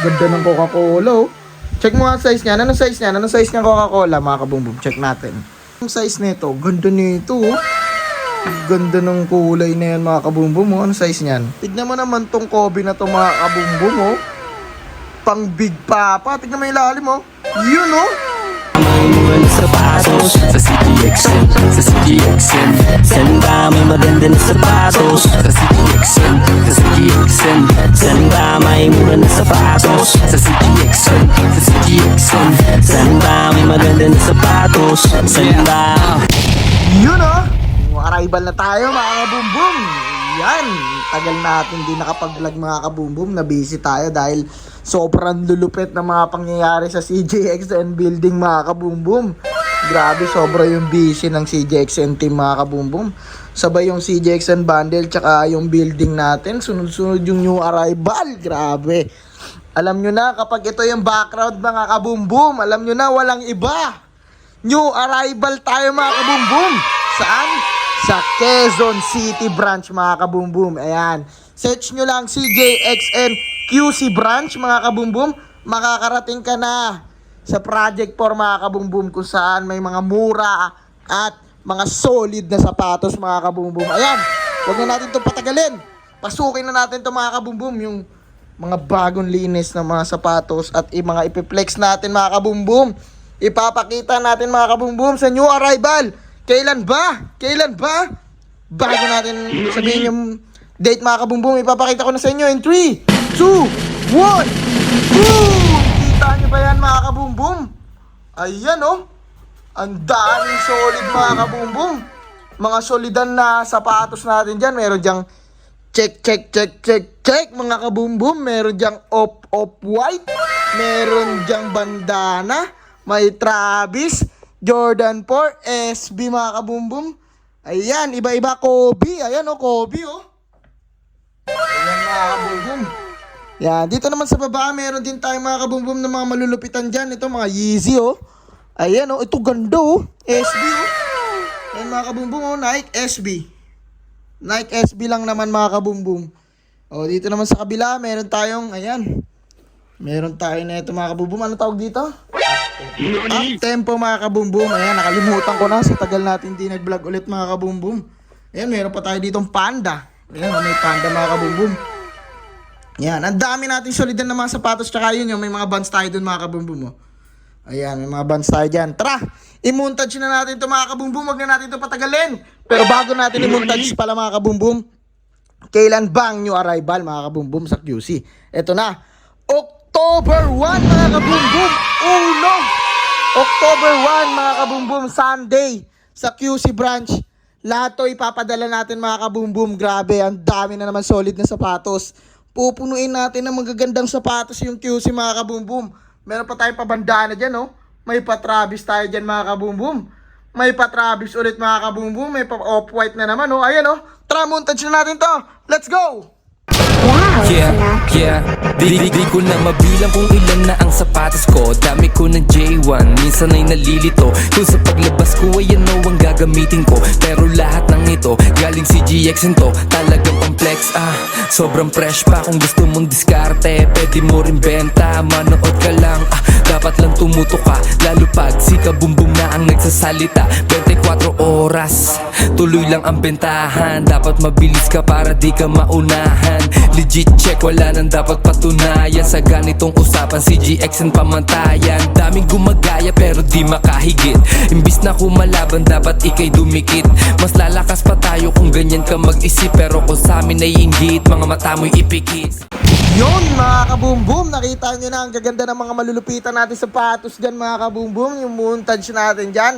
Ganda ng Coca-Cola, oh. Check mo ang size niya. Anong size niya? Anong size ng Coca-Cola, mga kabumbum? Check natin. Ang size nito, ganda nito, oh. Ganda ng kulay na yan, mga kabumbum, oh. Anong size niyan? Tignan mo naman tong Kobe na to, mga kabumbum, oh. Pang Big Papa. Tignan mo yung lalim, oh. Yun, oh. May sapatos sa CGXN, sa CGXN. Sanda may maganda na sapatos sa CGXN, sa CGXN. Sanda may mura na sapatos sa CGXN, sa CGXN. Sanda may maganda na sapatos. Sanda. Yun, oh. Arrival na tayo, mga kabumbum. Yan. Tagal natin din nakapag-vlog, mga kabumbum. Na busy tayo dahil sobrang lulupit na mga pangyayari sa CJXN building, mga kabumbum. Grabe, sobra yung busy ng CJXN team, mga kabumbum. Sabay yung CJXN bundle tsaka yung building natin. Sunod-sunod yung new arrival. Grabe. Alam nyo na, kapag ito yung background, mga kabumbum, alam nyo na, walang iba. New arrival tayo, mga kabumbum. Saan? Sa Quezon City branch, mga kabumbum. Ayan. Search nyo lang CJXN QC branch, mga kabumbum. Makakarating ka na sa Project 4, mga kabumbum, kung saan may mga mura at mga solid na sapatos, mga kabumbum. Ayan. Huwag na natin itong patagalin. Pasukin na natin ito, mga kabumbum. Yung mga bagong linis na mga sapatos at mga ipiplex natin, mga kabumbum. Ipapakita natin, mga kabumbum, sa new arrival. Kailan ba? Kailan ba? Bago natin sabihin yung date, mga kabumbum, ipapakita ko na sa inyo in 3, 2, 1. Boom! Kita nyo ba yan, mga kabumbum? Ayan, oh. Ang daming solid, mga kabumbum. Mga solidan na sapatos natin dyan. Meron dyang check, mga kabumbum. Meron dyang off-white. Meron dyang bandana. May Travis, Jordan 4, SB, mga kabumbum. Ayan, iba-iba. Kobe. Ayan, oh, Kobe, oh. Ayan, mga kabumbum. Yan, dito naman sa baba, meron din tayong, mga kabumbum, na mga malulupitan dyan. Ito, mga Yeezy, oh. Ayan, oh. Ito, ganda, oh. SB, oh. Ayan, mga kabumbum, oh. Nike SB. Nike SB lang naman, mga kabumbum. Oh, dito naman sa kabila, meron tayong, ayan. Meron tayo na ito, mga kabumbum. Ano tawag dito? Up tempo, mga kabumbum. Ayan, nakalimutan ko na. Sa tagal natin di nag-vlog ulit, mga kabumbum. Ayan, meron pa tayo ditong panda. Ayan, may panda, mga kabumbum. Ayan, ang dami natin solidan na mga sapatos. Tsaka yun, may mga bands tayo dun, mga kabumbum. Oh. Ayan, may mga bands tayo dyan. Tara, i-montage na natin ito, mga kabumbum. Huwag na natin ito patagalin. Pero bago natin i-montage pala, mga kabumbum, kailan ba ang new arrival, mga kabumbum, sa QC? Ito na, October 1, mga kabumbum. Uno! October 1, mga kabumbum, Sunday, sa QC branch. Lahat to ipapadala natin, mga kabumbum. Grabe, ang dami na naman solid na sapatos. Pupunuin natin ng magagandang sapatos yung QC, mga kabumbum. Meron pa tayong pabandana dyan, oh. May pa-Travis tayo dyan, mga kabumbum. May pa-Travis ulit, mga kabumbum. May pa-off-white na naman, oh. Ayan, oh. Tara, montage na natin to. Let's go! Yeah, di ko na mabilang kung ilan na ang sapatos ko. Dami ko ng J1, minsan ay nalilito. Kung sa paglabas ko ay ano ang gagamitin ko. Pero lahat ng ito, galing si GXN to. Talagang pang-flex, sobrang fresh pa. Kung gusto mong diskarte, pwede mo rin benta. Manood ka lang, dapat lang tumuto ka. Lalo pag si kabumbum na ang nagsasalita. 24 oras, tuloy lang ang bentahan. Dapat mabilis ka para di ka maunahan. Legit check, wala nang dapat patunayan. Sa ganitong usapan, CGXN pamantayan. Daming gumagaya pero di makahigit. Imbis na kumalaban, dapat ikay dumikit. Mas lalakas pa tayo kung ganyan ka mag-isip. Pero kung sa amin ay inggit, mga mata mo'y ipikit. Yun, mga kabumbum, nakita nyo na ang gaganda ng mga malulupitan natin sapatos dyan, mga kabumbum. Yung montage natin dyan.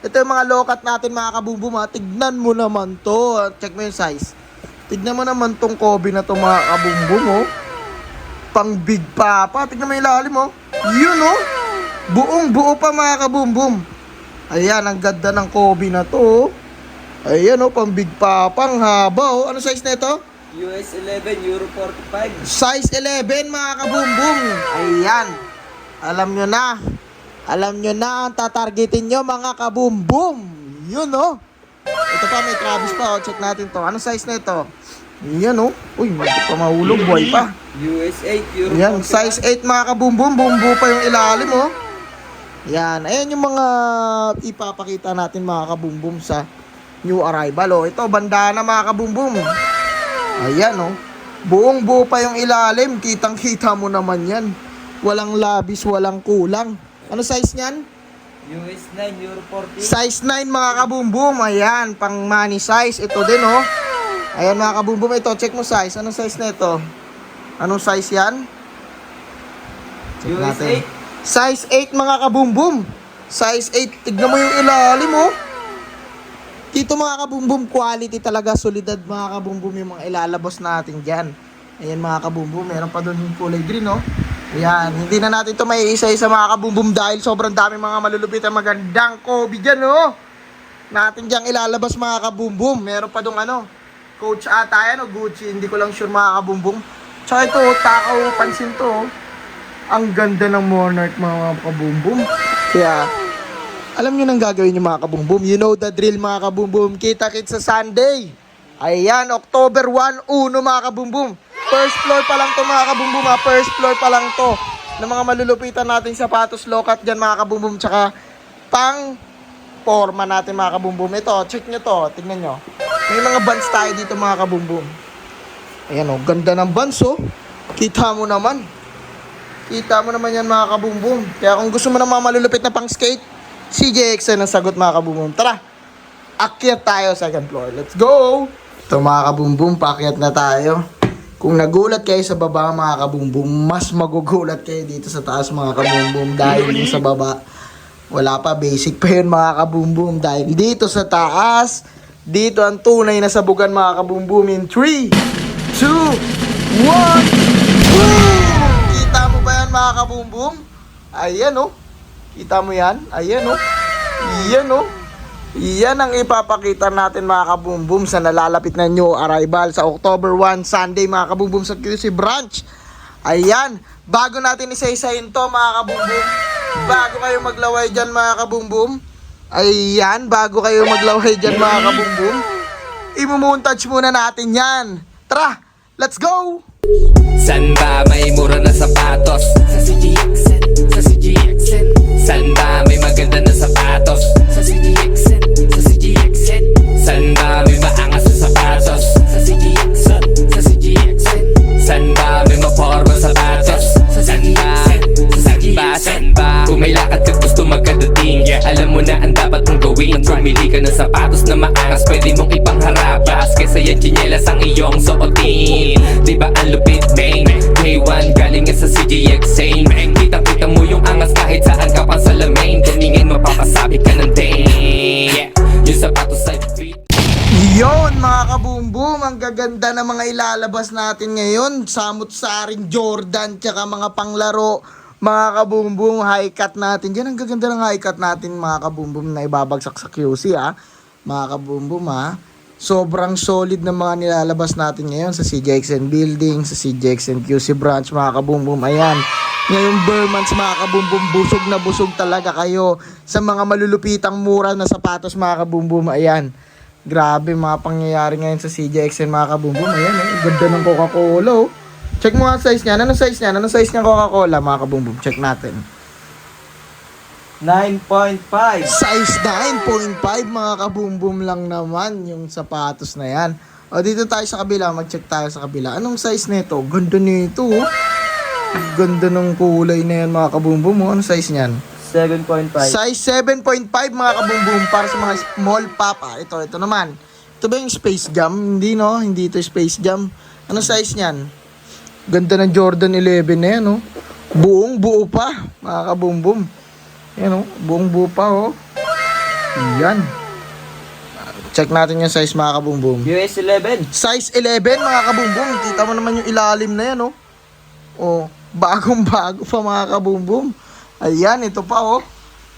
Ito yung mga lokat natin, mga kabumbum, ha. Tignan mo naman to. Check mo yung size. Tignan mo naman tong Kobe na to, mga kabumbum, oh. Pang Big Papa. Tignan mo yung lalim, oh. Yun, oh. Buong buo pa, mga kabumbum. Ayan, ang ganda ng Kobe na to, oh. Ayan, oh, pang Big Papa. Ang haba, oh. Ano size na ito? US 11, Euro 45. Size 11, mga kabumbum. Ayan. Alam nyo na. Alam nyo na ang tatargetin nyo, mga kabumbum. Yun, oh. Ito pa, may Travis pa, oh. Check natin to. Anong size na ito? Yan oh. Uy, hindi pa mahulog. Buhay pa. US 8, Euro Yan, 45. size 8 mga kabumbum. Bumbu pa yung ilalim oh. Yan, ayan yung mga ipapakita natin mga kabumbum sa new arrival oh. Ito, bandana mga kabumbum. Ayan oh. Buong buo pa yung ilalim. Kitang-kita mo naman yan. Walang labis, walang kulang. Ano size niyan? US 9, Euro 14. Size 9 mga kabumbum. Ayan, pang money size. Ito din oh. Ayan mga kabumbum. Ito, check mo size. Anong size na ito? Anong size yan? Check US natin. Size 8 mga kabumbum. Size 8. Tignan mo yung ilalim oh. Dito mga kabumbum, quality talaga, solidad mga kabumbum yung mga ilalabas natin dyan. Ayan mga kabumbum, meron pa doon yung kulay green, no? Ayan, hindi na natin ito may isa-isa mga kabumbum dahil sobrang dami mga malulupit at magandang Kobe dyan, no? Natin dyang ilalabas mga kabumbum. Meron pa doon ano, Coach ata yan o Gucci, hindi ko lang sure mga kabumbum. Tsaka ito, takaw, pansin to, oh. Ang ganda ng Monarch mga kabumbum. Kaya, alam nyo nang gagawin nyo mga kabumbum. You know the drill mga kabumbum. Kita-kit sa Sunday. Ayan, October 1, mga kabumbum. First floor pa lang to mga kabumbum ha. First floor pa lang to. Ng mga malulupitan natin sapatos, lokat dyan mga kabumbum. Tsaka pang forma natin mga kabumbum. Ito, check nyo to. Tignan nyo. May mga bands tayo dito mga kabumbum. Ayan o, ganda ng bands oh. Kita mo naman. Kita mo naman yan mga kabumbum. Kaya kung gusto mo ng mga malulupit na pang skate, CJXN ang sagot mga kabumbum. Tara, akyat tayo second floor. Let's go! Ito mga kabumbum, paakyat na tayo. Kung nagulat kayo sa baba mga kabumbum, mas magugulat kayo dito sa taas mga kabumbum. Dahil yung sa baba, wala pa, basic pa yun mga kabumbum. Dahil dito sa taas, dito ang tunay na sabugan mga kabumbum. In 3, 2, 1, boom! Kita mo ba yan mga kabumbum? Ayan oh. Kita mo yan? Ayan oh. Yan oh. Yan ang ipapakita natin mga kabumbum sa nalalapit na new arrival sa October 1 Sunday mga kabumbum sa QC branch. Ayan. Bago natin isa-isahin to mga kabumbum. Bago kayo maglaway dyan mga kabumbum. Ayan. Bago kayo maglaway dyan mga kabumbum. Imumontage muna natin yan. Tara. Let's go! San ba may mura na sapatos? Sa CGXN, sa CGXN. San ba may maganda na sapatos? Sa CGXN, sa CGXN. San ba may maangas na sapatos? Sa CGXN, sa CGXN. San ba may maporma sapatos? Sa CGXN, sa CGXN. San ba kung may lakad ka gusto magkadating, alam mo na ang dapat mong gawin. Pumili ka ng sapatos na maangas, pwede mong ipangharabas kaysa yan tsinelas ang iyong suotin. Diba ang lupit, bang? K1 galing nga sa CGXN. Kita-kita mo yung angas kahit saan ka pang salamin. Tumingin mapapasabi ka ng dang. Yung sapatos sa street. Yon mga kabumbum, ang gaganda ng mga ilalabas natin ngayon. Samut-saring Jordan, tsaka mga panglaro. Mga kabumbum, high cut natin. Yan ang gaganda ng high cut natin mga kabumbum na ibabagsak sa QC ha. Mga kabumbum ha. Sobrang solid na mga nilalabas natin ngayon sa CJXN Building, sa CJXN QC branch mga kabumbum. Ayan. Ngayong Bermans mga kabumbum, busog na busog talaga kayo sa mga malulupitang mura na sapatos mga kabumbum. Ayan. Grabe mga pangyayari ngayon sa CJXN mga kabumbum. Ayan eh, ganda ng Coca-Cola oh. Check mo nga size niya. Anong size niya? Anong size niya Coca-Cola mga kabumbum? Check natin. 9.5. Size 9.5 mga kabumbum lang naman yung sapatos na yan. O dito tayo sa kabila, mag-check tayo sa kabila. Anong size nito? Ganda nito oh. Ganda ng kulay na yan mga kabumbum oh. Anong size niyan? 7.5. Size 7.5 mga kabumbum para sa mga small papa. Ito naman. Ito ba yung Space Jam? Hindi no, hindi ito Space Jam. Anong size niyan? Ganda ng Jordan 11 na yan oh. Buong buo pa mga kabumbum. Yan oh, buong buo pa oh. Yan. Check natin yung size mga kabumbum. US 11. Size 11 mga kabumbum. Kita mo naman yung ilalim na yan oh. Oh, bagong bago pa mga kabumbum. Ayan, ito pa oh.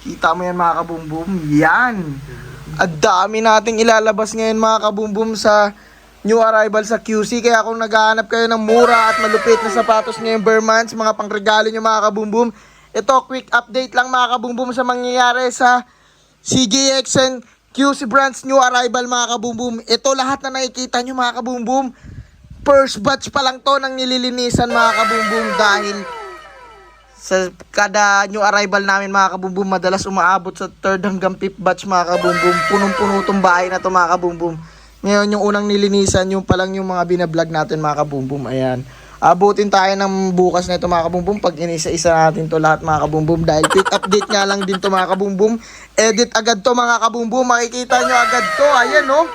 Kita mo yan mga kabumbum. Yan. At dami nating ilalabas ngayon mga kabumbum sa new arrival sa QC. Kaya kung naghahanap kayo ng mura at malupit na sapatos ngayong Bermans, mga pangregalo nyo mga kabumbum, ito quick update lang mga kabumbum sa mangyayari sa CJXN QC branch new arrival mga kabumbum. Ito lahat na nakikita nyo mga kabumbum, first batch pa lang to ng nililinisan mga kabumbum dahil sa kada new arrival namin mga kabumbum, madalas umaabot sa 3rd hanggang 5th batch mga kabumbum. Punong-puno tong bahay na to mga kabumbum. Ngayon yung unang nilinisan, yung palang yung mga binablog natin mga kabumbum. Ayan. Abutin tayo ng bukas na ito mga kabumbum pag inisa-isa natin to lahat mga kabumbum. Dahil quick update nga lang din to mga kabumbum. Edit agad to mga kabumbum. Makikita nyo agad to. Ayan no.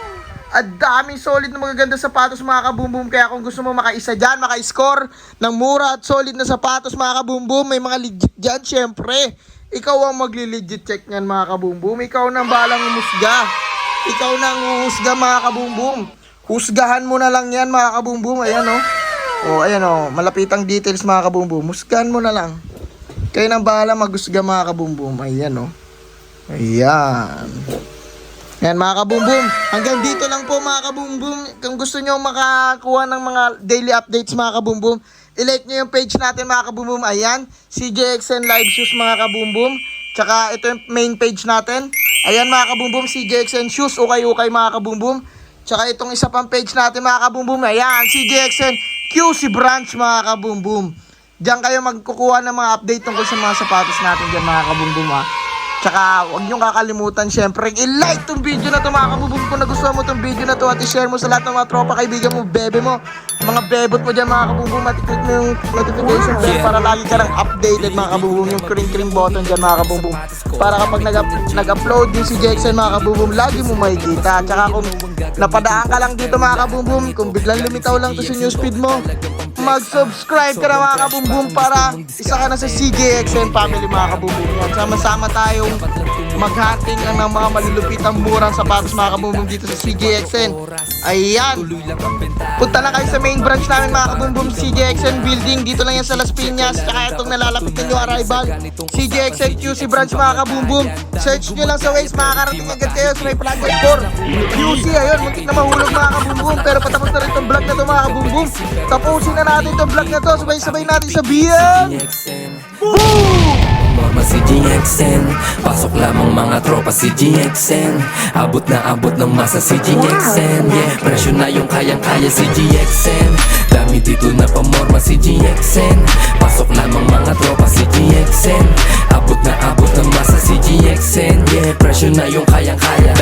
At daming solid na magaganda sapatos mga kabumbum. Kaya kung gusto mo makaisa dyan, maka-score ng mura at solid na sapatos mga kabumbum, may mga legit dyan syempre. Ikaw ang magli-legit check nyan mga kabumbum. Ikaw nang balang umusga. Ikaw nang uhusga mga kabumbum. Husgahan mo na lang yan mga kabumbum. Ayan o. O ayan o. Malapitang details mga kabumbum. Husgahan mo na lang. Kayo nang bahala maghusga mga kabumbum. Ayan o. Ayan. Yan mga kabumbum, hanggang dito lang po mga kabumbum. Kung gusto nyo makakuha ng mga daily updates mga kabumbum, i-like nyo yung page natin mga kabumbum. Ayan, CJXN Live Shoes mga kabumbum. Tsaka ito yung main page natin. Ayan mga kabumbum, CJXN Shoes, ukay-ukay mga kabumbum. Tsaka itong isa pang page natin mga kabumbum. Ayan, CJXN QC Branch mga kabumbum. Diyan kayo magkukuha ng mga update tungkol sa mga sapatos natin dyan mga kabumbum ha. Tsaka huwag niyong kakalimutan syempre i-like tong video na to mga kabumbum kung nagustuhan mo tong video na to at i-share mo sa lahat ng mga tropa, kaibigan mo, bebe mo, mga bebot mo dyan mga kabumbum at i-click mo yung notification bell para lagi ka lang updated mga kabumbum, yung kring button dyan mga kabumbum para kapag nag-upload yung si Jackson mga kabumbum lagi mo makikita. Tsaka kung napadaan ka lang dito mga kabumbum, kung biglang lumitaw lang to sa newsfeed mo, mag-subscribe ka na mga kabumbum para isa ka na sa CJXN family mga kabumbum. Yan, sama-sama tayong mag-hunting lang ng mga malulupitang murang sapatos mga kabumbum dito sa CJXN. Ayan, punta na kayo sa main branch namin mga kabumbum, CJXN building. Dito lang yan sa Las Piñas. Tsaka itong nalalapit ninyo arrival, CJXN QC branch mga kabumbum. Search nyo lang sa Waze, makakarating agad kayo sa may Plaza 4 QC. Ayun, muntik na mahulog mga kabumbum, pero patapos na rin itong vlog na to mga kabumbum. Tapusin na natin itong vlog na to, sabay-sabay natin sabihin boom! Norma si GXN, pasok lamang mga tropa si GXN. Abot na abot ng masa si GXN. Yeah, presyo na yung kayang-kaya si GXN. Dami dito na pamorma si GXN. Pasok lamang mga tropa si GXN. Abot na abot ng masa si GXN. Yeah, presyo na yung kayang-kaya.